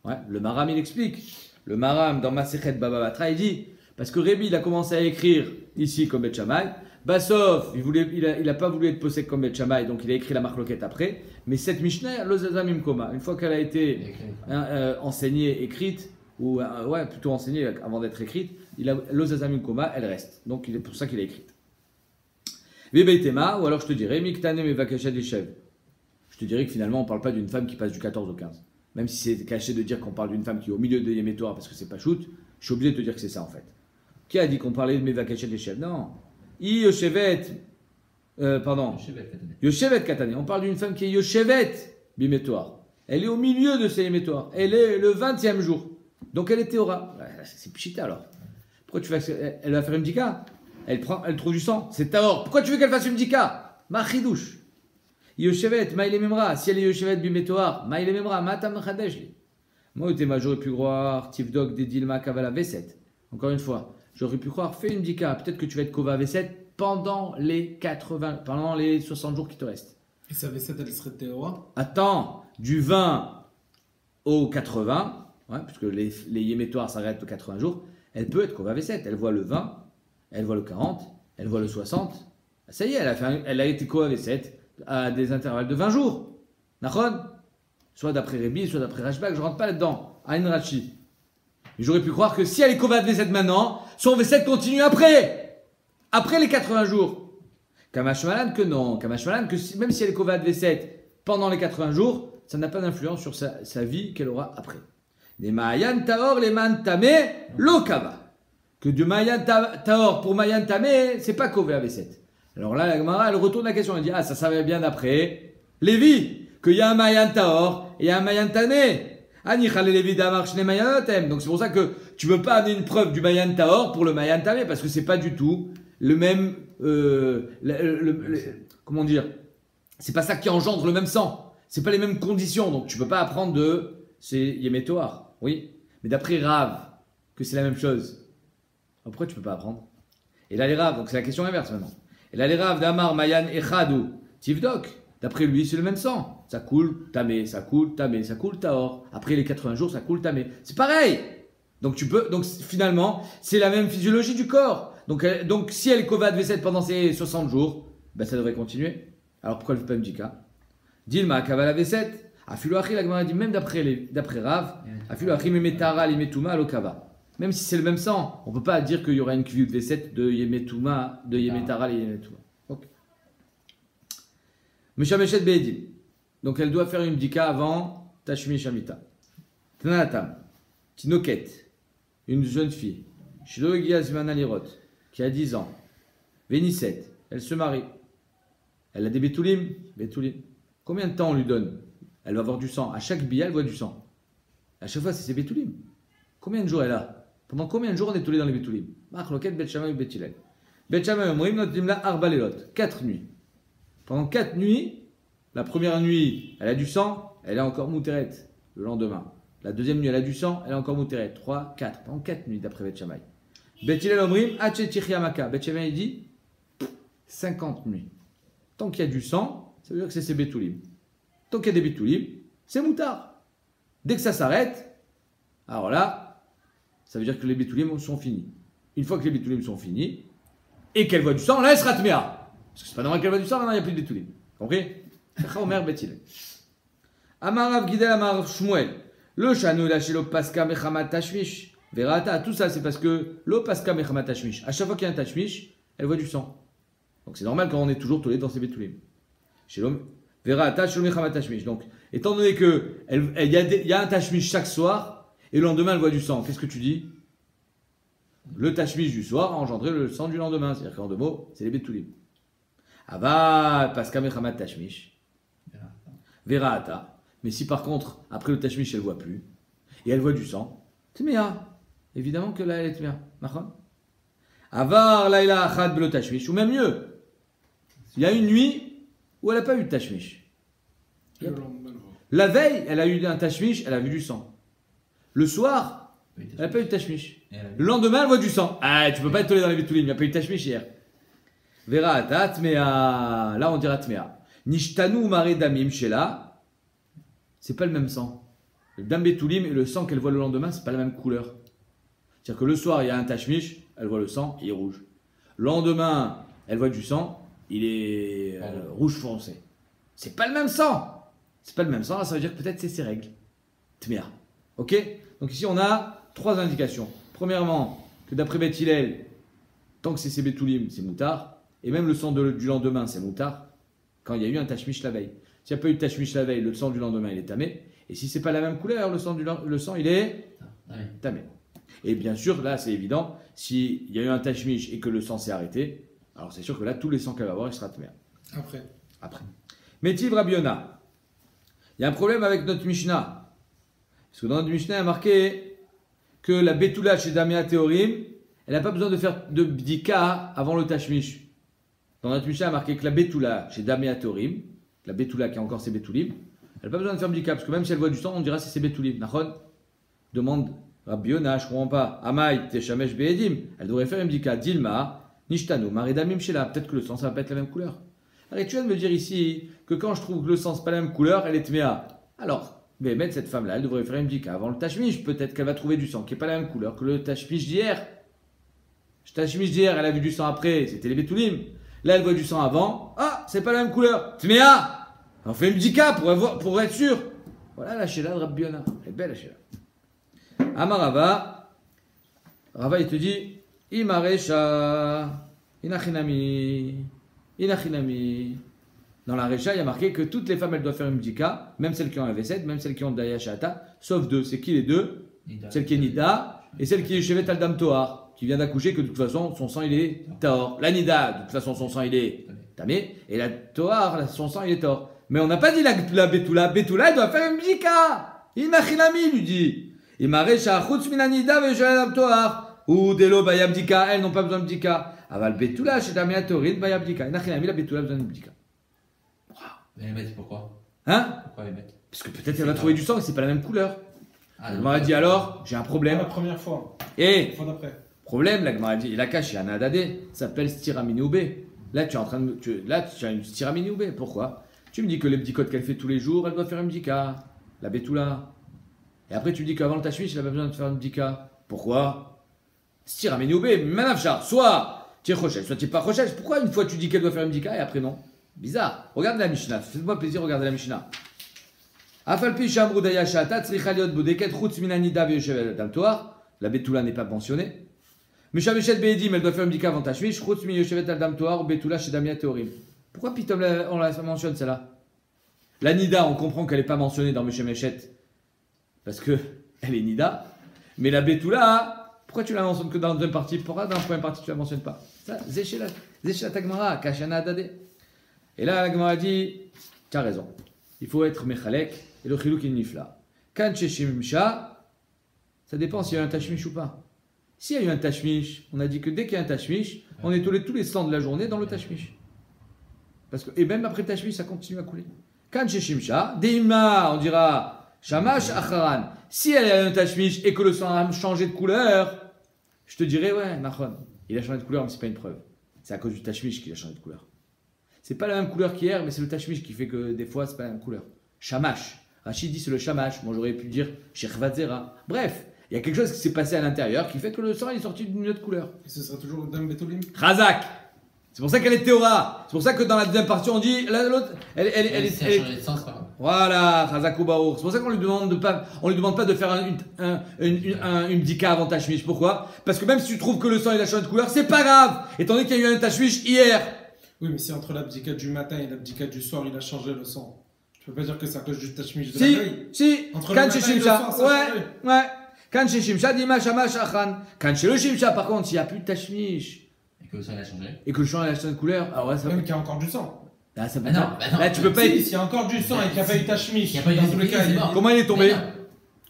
Ouais, le Maram il explique. Le Maram dans Masechet Baba Batra il dit parce que Rébi il a commencé à écrire ici comme Bet Shammai. Basof il a pas voulu être poussé comme Bet Shammai, donc il a écrit la Marloquette après. Mais cette Mishnah, Lozazamim Koma, une fois qu'elle a été enseignée, écrite, ou plutôt enseignée avant d'être écrite, Lozazamim Koma, elle reste. Donc c'est pour ça qu'il a écrite. Ou alors je te dirais, je te dirais que finalement on ne parle pas d'une femme qui passe du 14 au 15. Même si c'est caché de dire qu'on parle d'une femme qui est au milieu de Yémétoir parce que c'est pas shoot, je suis obligé de te dire que c'est ça en fait. Qui a dit qu'on parlait de Mevakachet des chefs? Non. Yoshevet Katane. On parle d'une femme qui est Yoshevet Bimétoir. Elle est au milieu de ses Yémétoirs. Elle est le 20e jour. Donc elle est Théora. C'est pchita alors. Pourquoi tu fais elle va faire une bdika? Elle trouve du sang, c'est Taor. Pourquoi tu veux qu'elle fasse une bdika? Machidouche. Yoshevet, Maïle Memra. Si elle est Yoshevet Bimetoar, Maïle Memra, Matam Khadejli. Moi, j'aurais pu croire Tivdok Dedilma Kavala V7. Encore une fois, j'aurais pu croire, fais une bdika. Peut-être que tu vas être Kova V7 pendant les 60 jours qui te restent. Et sa V7, elle serait Théora? Attends, du 20 au 80, puisque les yémétoires s'arrêtent aux 80 jours, elle peut être Kova V7. Elle voit le 20, elle voit le 40, elle voit le 60. Ça y est, elle a été Kova V7 à des intervalles de 20 jours. Nachon? Soit d'après Rébi, soit d'après Rashbag, je rentre pas là-dedans. Aïn Rachi. Mais j'aurais pu croire que si elle est Kova V7 maintenant, son V7 continue après les 80 jours. Kamashmalan que non. Kamashmalan que même si elle est Kova V7 pendant les 80 jours, ça n'a pas d'influence sur sa vie qu'elle aura après. Les Mayan Taor, les Man Tamé, l'Okava. Que du Mayan Taor pour Mayan Tamé, c'est pas Kova V7. Alors là, la Gemara, elle retourne la question. Elle dit, ah, ça savait bien d'après Lévi, qu'il y a un Mayan Taor et un Mayan Tamé. Donc c'est pour ça que tu ne peux pas amener une preuve du Mayan Taor pour le Mayan Tamé, parce que c'est pas du tout le même, comment dire, c'est pas ça qui engendre le même sang, c'est pas les mêmes conditions, donc tu peux pas apprendre de c'est Yémétoar, oui, mais d'après Rav que c'est la même chose, alors pourquoi tu peux pas apprendre? Et là les Rav, donc c'est la question inverse maintenant, et là les Rav d'Amar Mayan Echadou Tivdok, d'après lui c'est le même sang. Ça coule, tamé, ça coule, tamé, ça coule, taor. Après les 80 jours, ça coule, tamé. C'est pareil. Donc finalement, c'est la même physiologie du corps. Donc si elle est Kova V7 pendant ces 60 jours, ben ça devrait continuer. Alors pourquoi elle ne fait pas Mdika? Dilma, Kavala V7. Afilu Achi, la Gemara dit même d'après Rav, Afilu Achi, Memetara, Limetuma, Alokava. Même si c'est le même sang, on ne peut pas dire qu'il y aura une Kviyut V7 de Yemetuma, de Yemetara, et Yemetuma. Ok. Meshameshet Be'edim. Donc elle doit faire une bdika avant Tashmish Amita. Tanatam, Tinoket, une jeune fille, Shilo Giazmana Lirot, qui a 10 ans, Vénisset, elle se marie. Elle a des Betoulim. Combien de temps on lui donne? Elle va avoir du sang. À chaque billet, elle voit du sang. À chaque fois, c'est ses Betoulim. Combien de jours elle a? Pendant combien de jours on est tollé dans les Betoulim? Machloket, Bet Shammai, Bet Hillel. Bet Shammai, Omrim, Notimla, Arba Lelot. 4 nuits. Pendant 4 nuits, la première nuit, elle a du sang, elle est encore mouteret le lendemain. La deuxième nuit, elle a du sang, elle est encore mouteret. 3, 4. Pendant 4 nuits d'après Bet Shammai. Bet Hillel Omrim, Hachetchichiamaka. Bet Shammai dit 50 nuits. Tant qu'il y a du sang, ça veut dire que c'est ses Betoulim. Tant qu'il y a des Betoulim, c'est moutard. Dès que ça s'arrête, alors là, ça veut dire que les Betoulim sont finis. Une fois que les Betoulim sont finis, et qu'elle voit du sang, là elle sera Tméa. Parce que c'est pas normal qu'elle voit du sang, maintenant il n'y a plus de Betoulim. Compris? Amarav Gidel Amarav Shmuel. Le Shanou lâché lo Paska Mechamat Tashmish. Verata, tout ça c'est parce que lo Paska Mechamat Tashmish. À chaque fois qu'il y a un Tashmish, elle voit du sang. Donc c'est normal quand on est toujours tollé dans ses Betoulim. Verata, Shalom Mechamat Tashmish. Donc, étant donné qu'il y a un Tashmish chaque soir, et le lendemain elle voit du sang, qu'est-ce que tu dis? Le Tashmish du soir a engendré le sang du lendemain. C'est-à-dire qu'en deux mots, c'est les Betoulim. Ava Paska Mechamat Tashmish. Verata. Mais si par contre, après le Tashmish, elle ne voit plus, et elle voit du sang, Tméa. Évidemment que là, elle est Tméa. Avar Laila Achad Belo Tashmish. Ou même mieux, il y a une nuit où elle n'a pas eu de Tashmish. La veille, elle a eu un Tashmish, elle a vu du sang. Le soir, elle n'a pas eu de Tashmish. Le lendemain, elle voit du sang. Ah, tu ne peux pas être tollé dans les Betoulim, il n'y a pas eu de Tashmish hier. Verata Tméa. Là, on dira Tméa. Nishtanu Mare Damim Shela, c'est pas le même sang. Le Dam Betoulim et le sang qu'elle voit le lendemain, c'est pas la même couleur. C'est-à-dire que le soir, il y a un tashmish, elle voit le sang, il est rouge. Le lendemain, elle voit du sang, il est rouge foncé. C'est pas le même sang. C'est pas le même sang, là, ça veut dire que peut-être c'est ses règles. Tméa. Ok? Donc ici, on a 3 indications. Premièrement, que d'après Beth Hillel, tant que c'est ses Betoulim, c'est moutard. Et même le sang du lendemain, c'est moutard. Quand il y a eu un tashmish la veille. S'il n'y a pas eu de tashmish la veille, le sang du lendemain, il est tamé. Et si c'est pas la même couleur, le sang il est tamé. Et bien sûr, là, c'est évident, s'il y a eu un tashmish et que le sang s'est arrêté, alors c'est sûr que là, tous les sangs qu'elle va avoir, il sera tamé. Après. Métiv Rabbi Yona. Il y a un problème avec notre Mishnah. Parce que dans notre Mishnah, il y a marqué que la Betula chez Damia Théorim, elle n'a pas besoin de faire de bdika avant le tashmish. Dans notre Mishnah, il y a marqué que la Betula chez Damia Théorim, la Betula qui a encore ses Betoulim, elle n'a pas besoin de faire bdika, parce que même si elle voit du sang, on dira c'est ses Betoulim. Nachon demande Rabbi Yona, je ne comprends pas. Amai Teshamesh Be'edim, elle devrait faire une bdika. Dilma, Nishtanu, Maridamim Shela. Peut-être que le sang, ça va pas être la même couleur. Alors, tu viens de me dire ici que quand je trouve que le sang, c'est pas la même couleur, elle est tméa. Alors, mais cette femme-là, elle devrait faire une bdika avant le tashmish. Peut-être qu'elle va trouver du sang qui n'est pas la même couleur que le tashmish d'hier. Le tashmish d'hier, elle a vu du sang après, c'était les betoulim. Là, elle voit du sang avant. Ah, c'est pas la même couleur. Tméa. On fait une bdika pour être sûr. Voilà la Sheila de Rabbi Yonah. Elle est belle la Sheila. Amarava. Rava, il te dit Imaresha. Inachinami. Inachinami. Dans la Recha, il y a marqué que toutes les femmes, elles doivent faire une bdika, même celles qui ont un V7, même celles qui ont Daya Shata, sauf deux. C'est qui les deux? Nida. Celle qui est Nida et celle qui est Shevet Al-Dam Tohar, qui vient d'accoucher, que de toute façon, son sang il est Tahor. La Nida, de toute façon, son sang il est Tamé, et la Tohar, son sang il est Tahor. Mais on n'a pas dit la Betula. Betula, elle doit faire une bdika. Imachinami, lui dit. Imaresha, Chutz Minanida, Shevet Al-Dam Tohar. Ou Delo Bayabdika, elles n'ont pas besoin de bdika. Aval Betula, chez Damia Torid, Bayabdika. Imachinami, la Betula a besoin de bdika. Mais les mettre pourquoi? Hein? Pourquoi les mettre? Parce que peut-être elle va trouver du sang et c'est pas la même couleur. Ah, La Gemara dit alors, j'ai un problème. La première fois. Et, La fois d'après. problème, la Gemara dit, il a caché un adadé, ça s'appelle Stiraminoubé. Là, tu es en train de. Là, tu as une Stiraminoubé. Pourquoi? Tu me dis que les bdikot qu'elle fait tous les jours, elle doit faire une bdika. La Betula. Et après, tu me dis qu'avant le tashmish, elle n'a pas besoin de faire une bdika. Pourquoi? Stiraminoubé, manafchar. Soit tu es rochel, soit tu n'es pas rochel. Pourquoi une fois tu dis qu'elle doit faire une bdika et après non? Bizarre. Regarde la Mishnah. Faites-moi plaisir, regardez la Mishnah. Afalpi shamru daya shata tzricha liot bodeket chutz minanida veyoshev al toar. La betula n'est pas mentionnée. Meshaveshet beedim, elle doit faire une bdika avant tashmish. Chutz mi yoshevet al toar betula shedamia teorim. Pourquoi Pitom on la mentionne celle-là? La nida, on comprend qu'elle n'est pas mentionnée dans Meshaveshet parce que elle est nida. Mais la betula, pourquoi tu la mentionnes que dans la deuxième partie? Pourquoi dans la première partie tu la mentionnes pas? Ça, zéchéla tagmara, kashana adade. Et là, la Gemara dit, tu as raison, il faut être mechalek, et le chilouk il nifla. Kan sheshimsha, ça dépend s'il y a un tashmish ou pas. S'il y a eu un tashmish, on a dit que dès qu'il y a un tashmish, on est tous les stands de la journée dans le tashmish. Parce que, et même après le tashmish, ça continue à couler. Kan sheshimsha, deima, on dira, shamash acharan. Si elle a un tashmish et que le sang a changé de couleur, je te dirais, ouais, nachon, il a changé de couleur, mais c'est pas une preuve. C'est à cause du tashmish qu'il a changé de couleur. C'est pas la même couleur qu'hier, mais c'est le tashmish qui fait que des fois c'est pas la même couleur. Shamash. Rachid dit c'est le shamash. Moi j'aurais pu dire Shechvatzera. Bref, il y a quelque chose qui s'est passé à l'intérieur qui fait que le sang est sorti d'une autre couleur. Et ce sera toujours le Dam Betoulim. Razak. C'est pour ça qu'elle est théora. C'est pour ça que dans la deuxième partie on dit l'autre. Elle Si elle a changé de sens, c'est pas grave. Voilà, Razak ou Baour. C'est pour ça qu'on lui demande pas de faire une bdika avant tashmish. Pourquoi? Parce que même si tu trouves que le sang il a changé de couleur, c'est pas grave. Étant donné qu'il y a eu un tashmish hier. Oui, mais si entre l'abdika du matin et l'abdika du soir, il a changé le sang. Tu peux pas dire que c'est à cause du tashmish de la veille. Si, Entre le Kan matin et le sheshimsha. soir, ça a changé. Ouais. Kan sheshimsha, dima shamash achan. Kan shelo shimsha, par contre, s'il n'y a plus de tashmish Et que le sang il a changé. et que le champ a changé de couleur, alors là, ça Même qu'il y a encore du sang. là, ça peut Bah non, pas. bah non. Là, tu peux pas Si, être. s'il y a encore du sang et qu'il n'y a pas eu tashmish, Il y a pas eu dans tous les cas, c'est il est mort. Comment il est tombé? Mais non.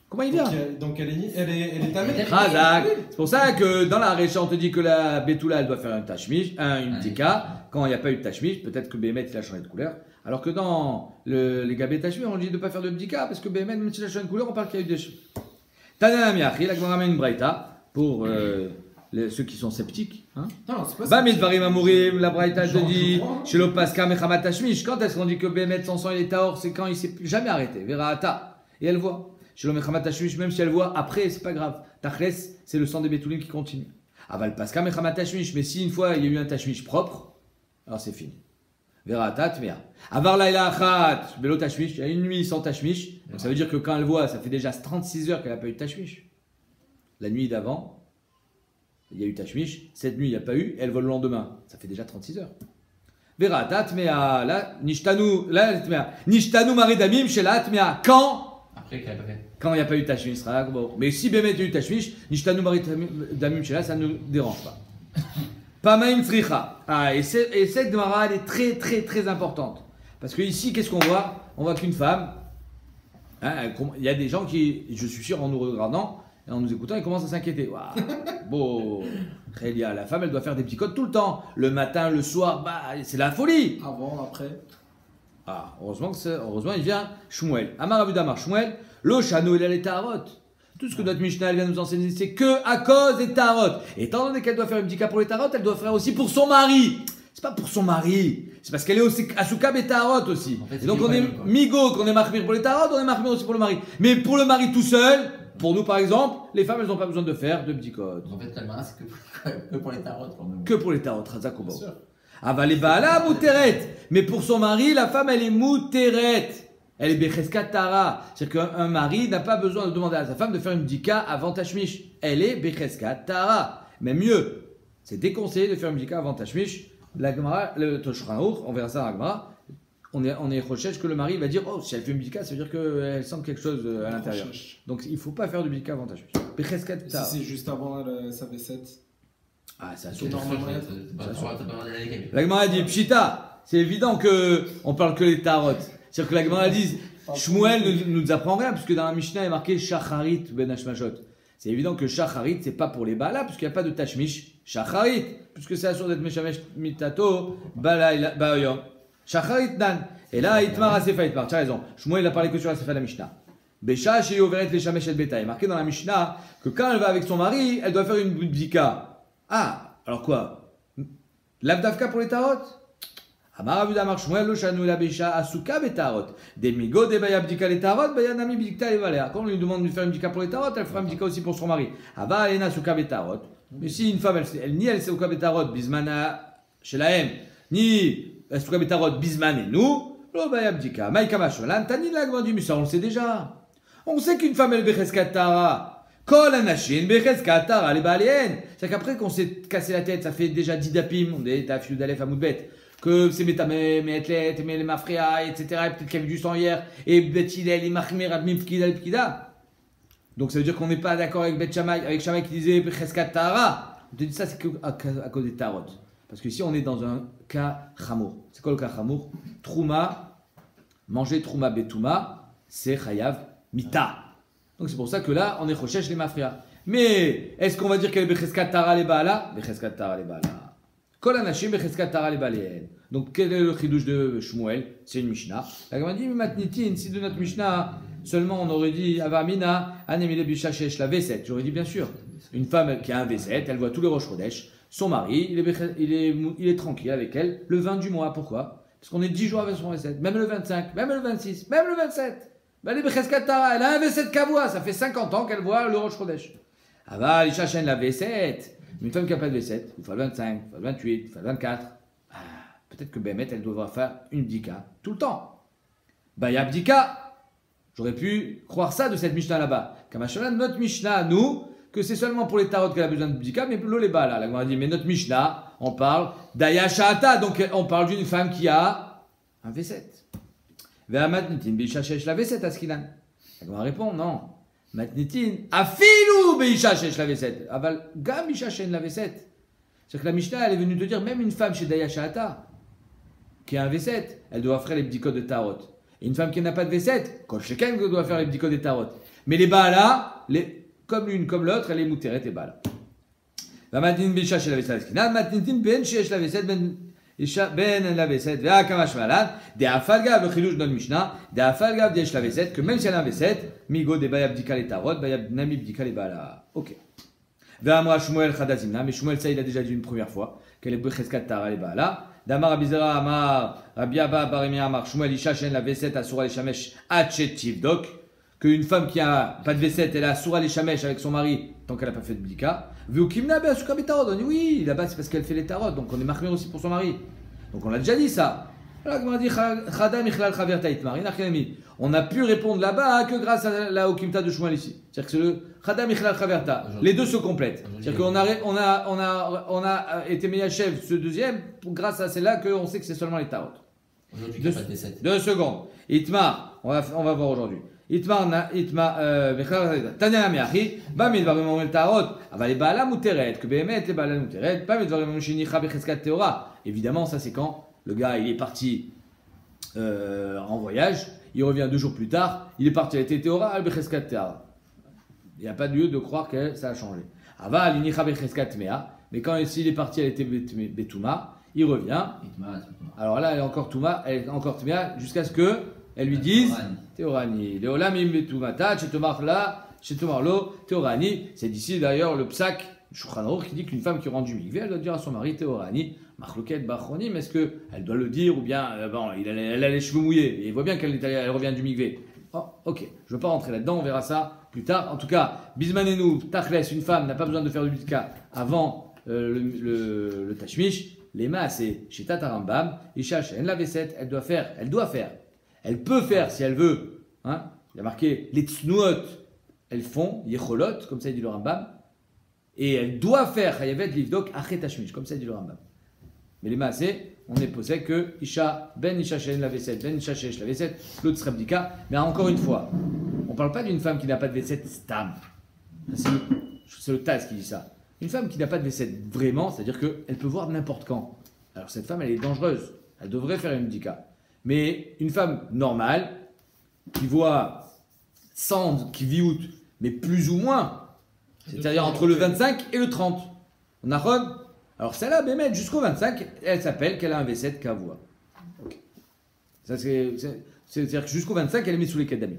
Comment il vient? Donc elle est tamée. Razak. C'est pour ça que dans la Récha, on te dit que la Betula, elle doit faire un tashmish, une tika. Quand il n'y a pas eu de tashmish, peut-être que Béhémet, il a changé de couleur. Alors que dans les gabés tashmish, on dit de ne pas faire de bdika, parce que Béhémet, même s'il a changé de couleur, on parle qu'il y a eu des. Tanana miachi, la Gemara ramène une braïta pour ceux qui sont sceptiques. Hein. Non, c'est pas Ba ça. midvarim amurim, la braïta te Genre, dit, je crois. chez l'opaska mechamat tashmish. Quand est-ce qu'on dit que Béhémet, son sang, il est taor? C'est quand il s'est jamais arrêté. Verata. Et elle voit. Chez l'Omechamat Tashmish, même si elle voit après, c'est pas grave. Tachles, c'est le sang des Betoulim qui continue. Aval Paska Mechamat Tashmish, mais si une fois il y a eu un Tashmish propre, alors c'est fini. Verata Tmea. Avar Laila Achat, Belo Tashmish, il y a une nuit sans Tashmish. Donc ça veut dire que quand elle voit, ça fait déjà 36 heures qu'elle n'a pas eu de Tashmish. La nuit d'avant, il y a eu Tashmish. Cette nuit, il n'y a pas eu. Elle vole le lendemain. Ça fait déjà 36 heures. Verata Tmea. Là, Nishtanu Maridamim, Shela Tmea. Quand? Après qu'elle a pas fait. Quand il n'y a pas eu de tashmish, ce sera bon. Mais si Bémet a eu tashmish, Nishtanu Maridamim Shela, ça ne nous dérange pas. Pamaim Tzricha. Ah, et cette Gemara, elle est très très très importante. Parce que ici, qu'est-ce qu'on voit? On voit qu'une femme, hein, il y a des gens qui, je suis sûr, en nous regardant et en nous écoutant, ils commencent à s'inquiéter. Waouh, bon, Rélia, la femme, elle doit faire des petits codes tout le temps. Le matin, le soir, bah, c'est la folie. Avant, après. Ah, heureusement il vient Shmuel. Amar Abu Damar Shmuel, lo shano il a les tarot. Tout ce que notre Mishnah elle vient nous enseigner, c'est que à cause des tarot. Et étant donné qu'elle doit faire une bdika pour les tarot, elle doit faire aussi pour son mari. C'est pas pour son mari, c'est parce qu'elle est aussi asuka betarot aussi. En fait, et donc on est migo, qu'on est mahmir pour les tarot, on est mahmir aussi pour le mari. Mais pour le mari tout seul, pour nous par exemple, les femmes elles n'ont pas besoin de faire de bdikot. En fait, Kalmara, c'est que pour les tarots pour nous. Que pour les tarot, Razakobo. Avalé baala mouteret. Mais pour son mari, la femme elle est mouteret. Elle est becheskat tara. C'est-à-dire qu'un mari n'a pas besoin de demander à sa femme de faire une bdika avant tashmish. Elle est becheskat tara. Mais mieux, c'est déconseillé de faire une bdika avant tashmish. La Gemara, le Toshraour, on verra ça dans la Gemara. On est recherche que le mari va dire oh, si elle fait une bdika, ça veut dire qu'elle sent quelque chose à l'intérieur. Donc il ne faut pas faire de bdika avant tashmish. Becheskat tara. Si c'est juste avant sa V7. Ah, ça C'est normalement. La Gemara dit Pshita, c'est évident que on parle que les tarot. C'est-à-dire que la Gemara dit Shmuel ne nous apprend rien, puisque dans la Mishnah il est marqué Shacharit ben Hashmashot. C'est évident que Shacharit, c'est pas pour les Baala, puisqu'il n'y a pas de Tashmish. Shacharit, puisque c'est assuré d'être Meshamesh Mitato, Bala Baoyom. Shacharit Nan. Et là, Itmar Asefa Itmar, tu as raison. Shmuel il a parlé que sur Asefa de la Mishnah. Besha chez Yoveret les Shamesh et Beta. Il est marqué dans la Mishnah que quand elle va avec son mari, elle doit faire une bdika. Ah, alors quoi? L'Avdavka pour les tarot? Amar Abu Damar Shmuel lo shanu la besha asuka betarot. Demigo de baya bdika les tarot, baya nami bdika les valea. Quand on lui demande de faire une bdika pour les tarot, elle fera une bdika aussi pour son mari. Ava alena asuka betarot. Mais si une femme, ni elle asuka betarot bismana shelaem, ni asuka betarot bisman et nous, lo baya bdika. Maïka masholan, tani l'agma du musa, on le sait déjà. On sait qu'une femme elle becheskat tara. Kol anashin becheskat tara les baléennes. C'est qu'après qu'on s'est cassé la tête, ça fait déjà 10 dapim, on est à fiou d'alef à moudbet. Que c'est mes athlètes, mes mafria, etc. Peut-être qu'il y avait du sang hier. Et Bethilel, Imachmer, Abmim, Pkida, Pkida. Donc ça veut dire qu'on n'est pas d'accord avec Beth Shammai, avec Shammai qui disait Cheskat Tahara. On te dit ça, c'est à cause des Tarot. Parce que ici, on est dans un cas Chamour. C'est quoi le cas Chamour? Trouma, manger Trouma Betouma, c'est Chayav Mita. Donc c'est pour ça que là, on est Chochesh les mafria. Mais est-ce qu'on va dire qu'elle est Becheskat Tahara les Baala? Becheskat Tahara les Baala. Donc, quel est le chidouche de Shmuel? C'est une Mishnah. La Gemara dit, Matnitin, si de notre Mishnah, seulement on aurait dit, Avamina, Anemile Bishachesh, la V7. J'aurais dit, bien sûr, une femme qui a un V7, elle voit tous les Rosh Chodesh, son mari, il est tranquille avec elle, le 20 du mois. Pourquoi? Parce qu'on est 10 jours avec son V7, même le 25, même le 26, même le 27. Elle a un V7 Kavoua, ça fait 50 ans qu'elle voit le Rosh Chodesh. Ava, Lishachen, la V7. Une femme qui n'a pas de V7, il faut le 25, il faut le 28, il faut le 24. Ah, peut-être que Bémet, elle devra faire une bdika tout le temps. Baya bdika. J'aurais pu croire ça de cette Mishnah là-bas. Kamasholan, notre Mishnah, nous, que c'est seulement pour les tarot qu'elle a besoin de bdika, mais pour les bas là. La Gemara dit, mais notre Mishnah, on parle d'Aya Sha'ata, donc on parle d'une femme qui a un V7. Ve'amatnitin b'ishachesh la V7 askilan. La Gemara répond, non. Matnitin, afilou beisha shesh la V7. Aval gam isha shen la V7. C'est-à-dire que la Mishnah, elle est venue te dire, même une femme chez Daya Sha'ata, qui a un V7, elle doit faire les bdikot de tarot. Et une femme qui n'a pas de V7, quand chacun doit faire les bdikot de tarot. Mais les baala, comme l'une comme l'autre, elle est mouteret et baala. Matnitin beisha shesh la V7. Matnitin ben shesh la V7 ben la V7, vea kamash malan, de afalgav le chilouch dans le Mishnah, de afalgav de la V7, que même si elle a un V7, migo de bayab dika les tarot, bayab nami dika les bala. Ok. Vea moi Shmuel chadazimna, mais Shmuel ça il a déjà dit une première fois, qu'elle est becheskat tara les bala. Damar abizera amar, Rabbi Abba barimi amar, Shmuel isha shen la V7 asura les shamesh achetiv dok, qu'une femme qui a pas de V7, elle a asura les shamesh avec son mari, tant qu'elle n'a pas fait de bdika. On dit oui, là-bas c'est parce qu'elle fait les tarots, donc on est marqué aussi pour son mari. Donc on l'a déjà dit ça. On a pu répondre là-bas que grâce à la Okimta de Shmuel ici. C'est-à-dire que c'est le Chadam Ichlal Chaverta. Les deux se complètent. C'est-à-dire qu'on a été Meyachev ce deuxième, grâce à celle-là qu'on sait que c'est seulement les tarots. 2 secondes. Itmar, on va voir aujourd'hui. Itmar, Tanya Miachi, Bamid Varim El Tarot, Aval Baala Muteret, que Behemet les Baala Muteret, Bamid Varim Shinicha Becheskat Teora. Évidemment, ça c'est quand le gars il est parti en voyage, il revient 2 jours plus tard, il est parti à l'été Teora, Al Becheskat Teora. Il n'y a pas de lieu de croire que ça a changé. Aval Inicha Becheskat Mea, mais quand s'il est parti à l'été Betouma, il revient. Alors là, elle est encore Touma, elle est encore Tmea, jusqu'à ce que elle lui dise Théorani, Léolamim Betumata, tu te marques là, Chez Tomarlo, Théorani, c'est d'ici d'ailleurs le psak, Shulchan Aruch, qui dit qu'une femme qui rend du mikvé, elle doit dire à son mari Théorani, Machloket Bachronim, est-ce qu'elle doit le dire ou bien, bon, elle a les cheveux mouillés, et il voit bien elle revient du mikvé. Oh, ok, je ne veux pas rentrer là-dedans, on verra ça plus tard. En tout cas, Bismanenu, Tachles, une femme n'a pas besoin de faire du bidka avant le tashmish. Les mains, c'est chez Tatarambam, Isha, elle la vaissette, elle doit faire, elle peut faire si elle veut. Hein, il y a marqué les tsnuot, elles font, yecholot, comme ça dit le Rambam, et elle doit faire, chayavet livdok, achet tashmish, comme ça dit le Rambam. Mais les mains, c'est, on est posé que Isha, ben Isha, la vaissette, ben Isha, la vaissette, l'autre sera bdika. Mais encore une fois, on ne parle pas d'une femme qui n'a pas de vaissette stam. C'est le Taz qui dit ça. Une femme qui n'a pas de vaissette vraiment, c'est-à-dire qu'elle peut voir n'importe quand. Alors cette femme, elle est dangereuse. Elle devrait faire une bdika. Mais une femme normale, qui voit sans, qui vit out, mais plus ou moins, c'est-à-dire entre le 25 et le 30. On a Ron. Alors celle-là, Bémet, jusqu'au 25, elle s'appelle qu'elle a un V7 kavua. Okay. Ça c'est-à-dire que jusqu'au 25, elle est mise sous les kedamim.